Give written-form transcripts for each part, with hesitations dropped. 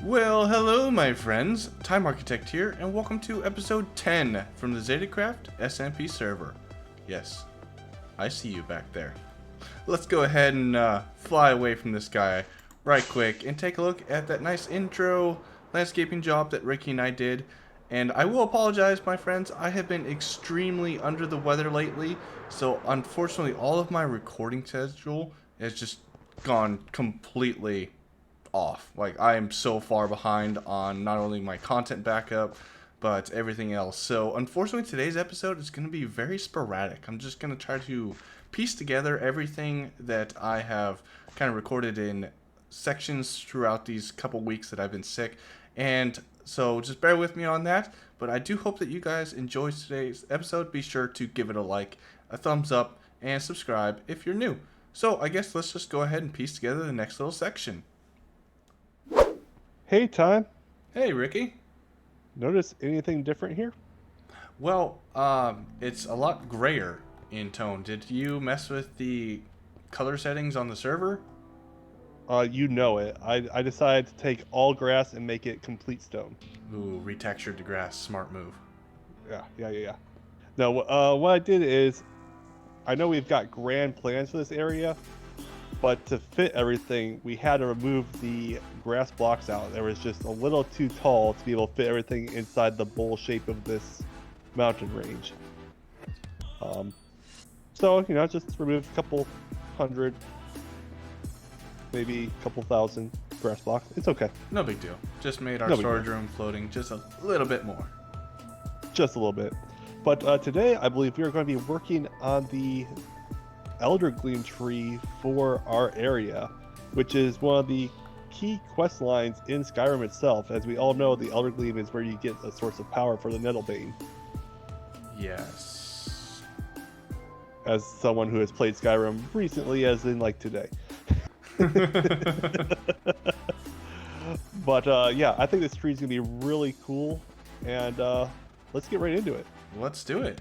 Well, hello my friends, Time Architect here, and welcome to episode 10 from the Zetacraft SMP server. Yes, I see you back there. Let's go ahead and fly away from this guy right quick and take a look at that nice intro landscaping job that Ricky and I did. And I will apologize, my friends, I have been extremely under the weather lately, so unfortunately all of my recording schedule has just gone completely off. Like, I am so far behind on not only my content backup but everything else. So unfortunately today's episode is going to be very sporadic. I'm just going to try to piece together everything that I have kind of recorded in sections throughout these couple weeks that I've been sick, and so just bear with me on that. But I do hope that you guys enjoy today's episode. Be sure to give it a like, a thumbs up, and subscribe if you're new. So I guess let's just go ahead and piece together the next little section. Hey, Time. Hey, Ricky. Notice anything different here? Well, it's a lot grayer in tone. Did you mess with the color settings on the server? You know it. I decided to take all grass and make it complete stone. Ooh, retextured the grass. Smart move. Yeah. No, what I did is, I know we've got grand plans for this area, but to fit everything, we had to remove the grass blocks out. They was just a little too tall to be able to fit everything inside the bowl shape of this mountain range. So, just remove a couple hundred, maybe a couple thousand grass blocks. It's okay. No big deal. Just made our storage room floating just a little bit more. Just a little bit. But today, I believe we are going to be working on the Elder Gleam tree for our area, which is one of the key quest lines in Skyrim itself. As we all know, the Elder Gleam is where you get a source of power for the Nettlebane. Yes. As someone who has played Skyrim recently, as in like today. But yeah, I think this tree is going to be really cool, and let's get right into it. Let's do it.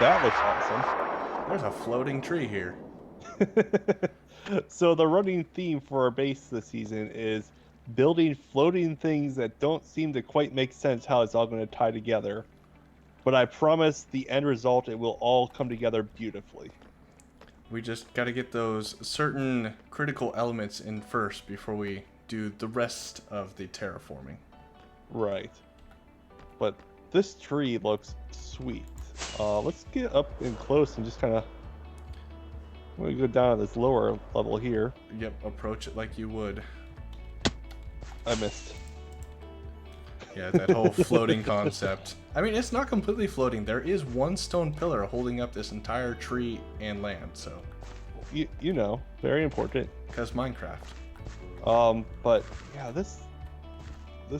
That looks awesome. There's a floating tree here. So the running theme for our base this season is building floating things that don't seem to quite make sense how it's all going to tie together. But I promise the end result, it will all come together beautifully. We just got to get those certain critical elements in first before we do the rest of the terraforming. Right. But this tree looks sweet. Let's get up and close and just kind of... I'm going to go down to this lower level here. Yep, approach it like you would. I missed. Yeah, that whole floating concept. I mean, it's not completely floating. There is one stone pillar holding up this entire tree and land, so... You know, very important. Because Minecraft. But, yeah, this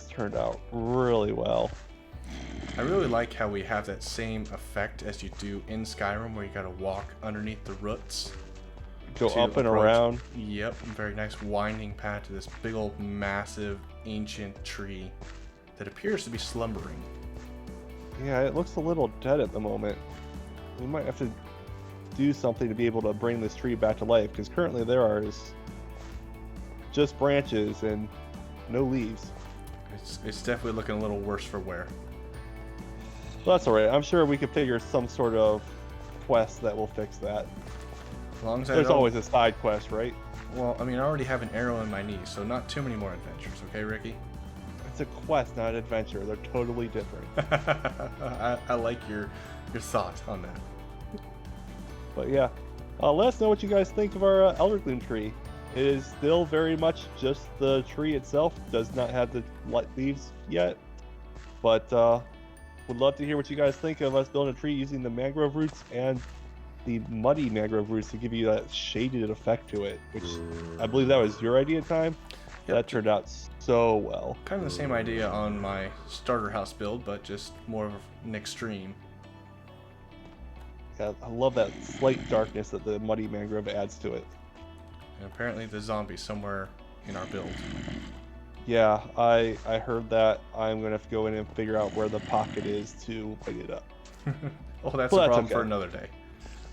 turned out really well. I really like how we have that same effect as you do in Skyrim, where you gotta walk underneath the roots. Go up and around. Yep, very nice winding path to this big old massive ancient tree that appears to be slumbering. Yeah, it looks a little dead at the moment. We might have to do something to be able to bring this tree back to life, because currently there are just branches and no leaves. It's definitely looking a little worse for wear. Well, that's alright. I'm sure we could figure some sort of quest that will fix that. As long as There's always a side quest, right? Well, I mean, I already have an arrow in my knee, so not too many more adventures, okay, Ricky? It's a quest, not an adventure. They're totally different. I like your thought on that. But yeah, let us know what you guys think of our Elder Gloom tree. It is still very much just the tree itself. Does not have the leaves yet. But would love to hear what you guys think of us building a tree using the mangrove roots and the muddy mangrove roots to give you that shaded effect to it. Which I believe that was your idea, Time. Yep. That turned out so well. Kind of the same idea on my starter house build, but just more of an extreme. Yeah, I love that slight darkness that the muddy mangrove adds to it. And apparently the zombie's somewhere in our build. Yeah, I heard that. I'm going to have to go in and figure out where the pocket is to light it up. Well, that's Well, a that's problem okay. for another day.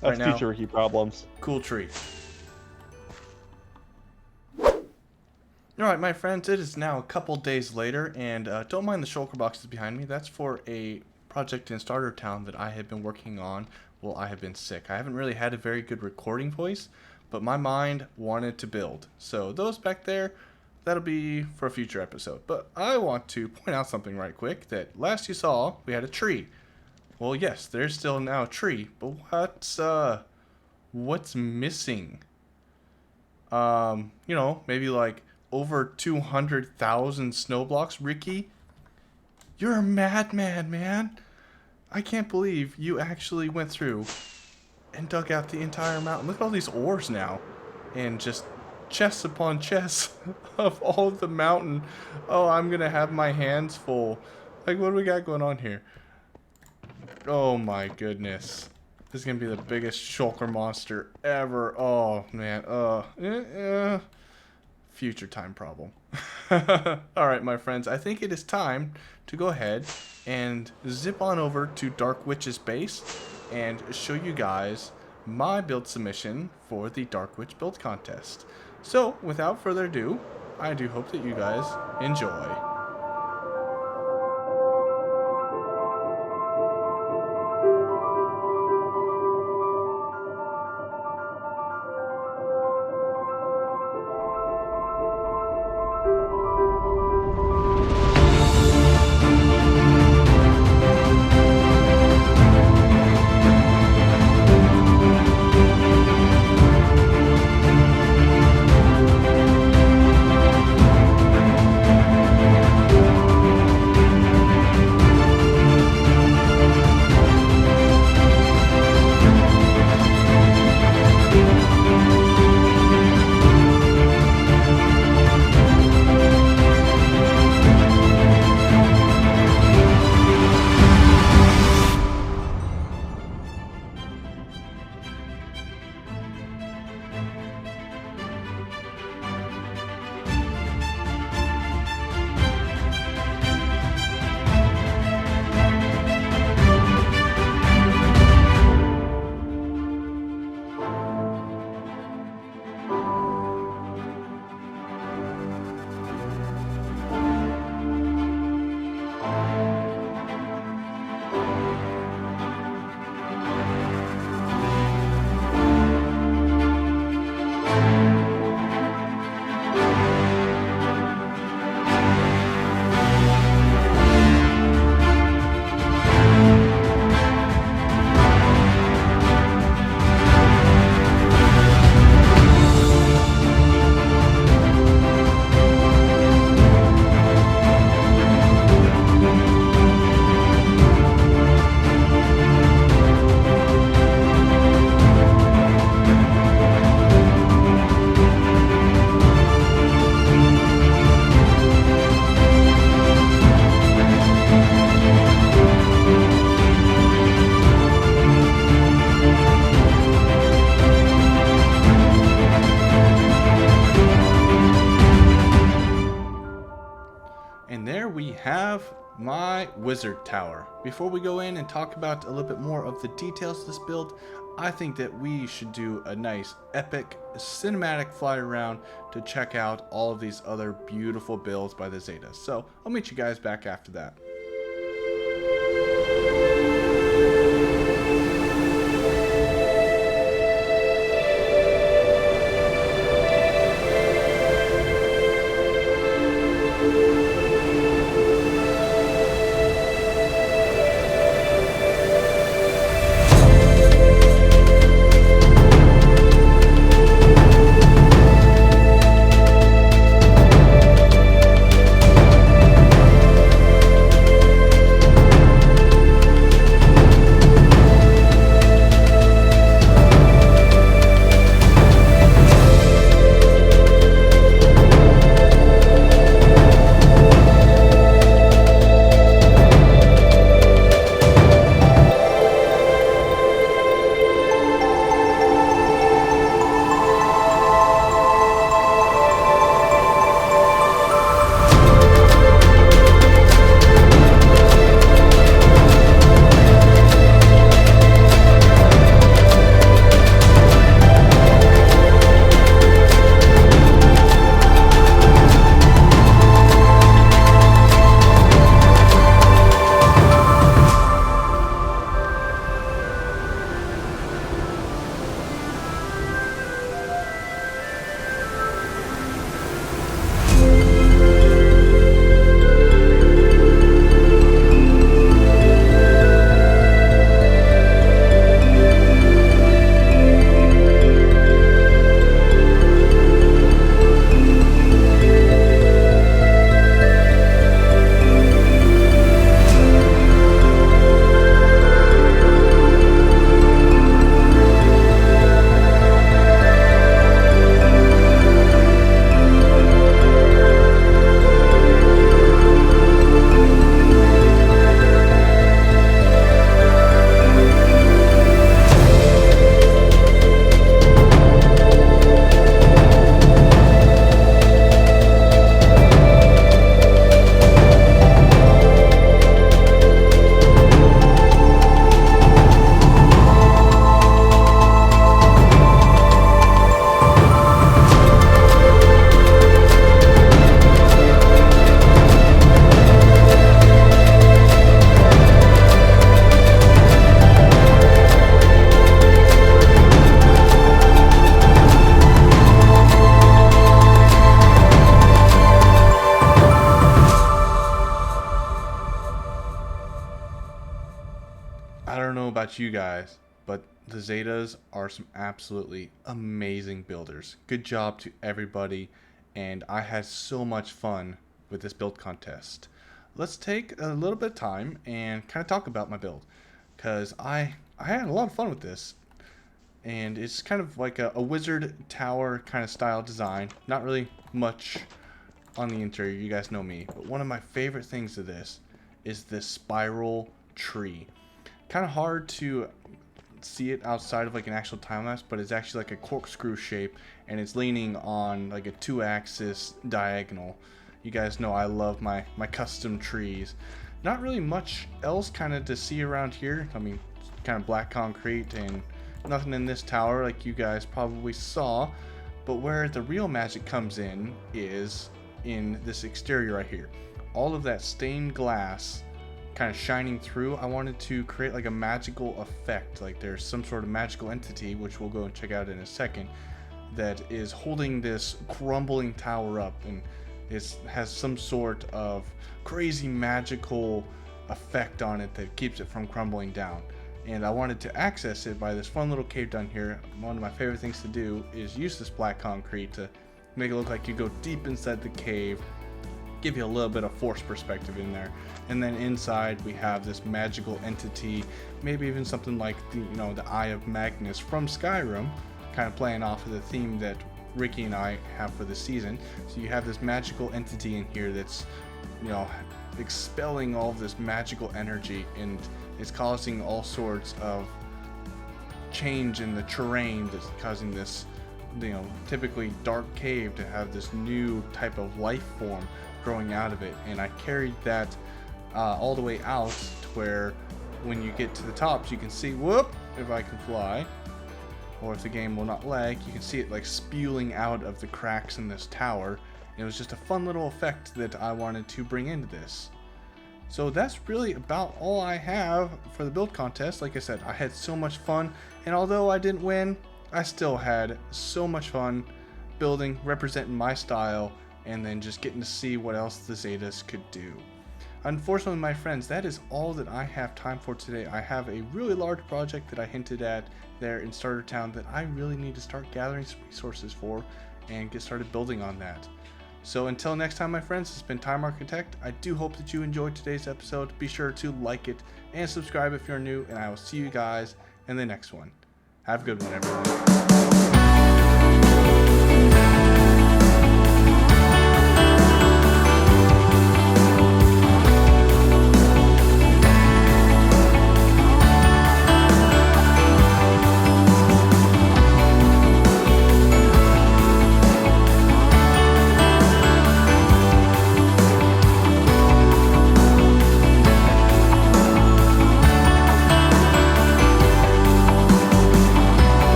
That's Right now, future Ricky problems. cool tree. Alright, my friends, it is now a couple days later, and don't mind the shulker boxes behind me. That's for a project in Starter Town that I have been working on while I have been sick. I haven't really had a very good recording voice, but my mind wanted to build. So those back there, that'll be for a future episode. But I want to point out something right quick, that last you saw, we had a tree. Well, yes, there's still now a tree, but what's missing? You know, maybe like over 200,000 snow blocks. Ricky, you're a madman, man. I can't believe you actually went through and dug out the entire mountain. Look at all these ores now. And just chests upon chests of all of the mountain. Oh, I'm going to have my hands full. Like, what do we got going on here? Oh my goodness. This is going to be the biggest shulker monster ever. Oh, man. Future time problem. Alright, my friends. I think it is time to go ahead and zip on over to Darkwytch's base and show you guys my build submission for the Darkwytch build contest. So, without further ado, I do hope that you guys enjoy. And there we have my wizard tower. Before we go in and talk about a little bit more of the details of this build, I think that we should do a nice epic cinematic fly around to check out all of these other beautiful builds by the Zeta. So I'll meet you guys back after that. I don't know about you guys, but the Zetas are some absolutely amazing builders. Good job to everybody, and I had so much fun with this build contest. Let's take a little bit of time and kind of talk about my build, because I had a lot of fun with this. And it's kind of like a wizard tower kind of style design. Not really much on the interior, you guys know me. But one of my favorite things of this is this spiral tree. Kind of hard to see it outside of like an actual time lapse, but it's actually like a corkscrew shape, and it's leaning on like a 2-axis diagonal. You guys know I love my custom trees. Not really much else kind of to see around here. I mean, kind of black concrete and nothing in this tower like you guys probably saw. But where the real magic comes in is in this exterior right here. All of that stained glass kind of shining through. I wanted to create like a magical effect, like there's some sort of magical entity, which we'll go and check out in a second, that is holding this crumbling tower up, and it has some sort of crazy magical effect on it that keeps it from crumbling down. And I wanted to access it by this fun little cave down here. One of my favorite things to do is use this black concrete to make it look like you go deep inside the cave, give you a little bit of force perspective in there. And then inside we have this magical entity, maybe even something like the Eye of Magnus from Skyrim, kind of playing off of the theme that Ricky and I have for the season. So you have this magical entity in here that's expelling all of this magical energy, and it's causing all sorts of change in the terrain that's causing this typically dark cave to have this new type of life form growing out of it. And I carried that all the way out to where when you get to the top you can see, whoop, if I can fly, or if the game will not lag. You can see it like spewing out of the cracks in this tower. It was just a fun little effect that I wanted to bring into this. So that's really about all I have for the build contest. Like I said, I had so much fun, and although I didn't win, I still had so much fun building, representing my style, and then just getting to see what else the Zetas could do. Unfortunately, my friends, that is all that I have time for today. I have a really large project that I hinted at there in Starter Town that I really need to start gathering some resources for and get started building on that. So until next time, my friends, it's been Time Architect. I do hope that you enjoyed today's episode. Be sure to like it and subscribe if you're new, and I will see you guys in the next one. Have a good one, everyone.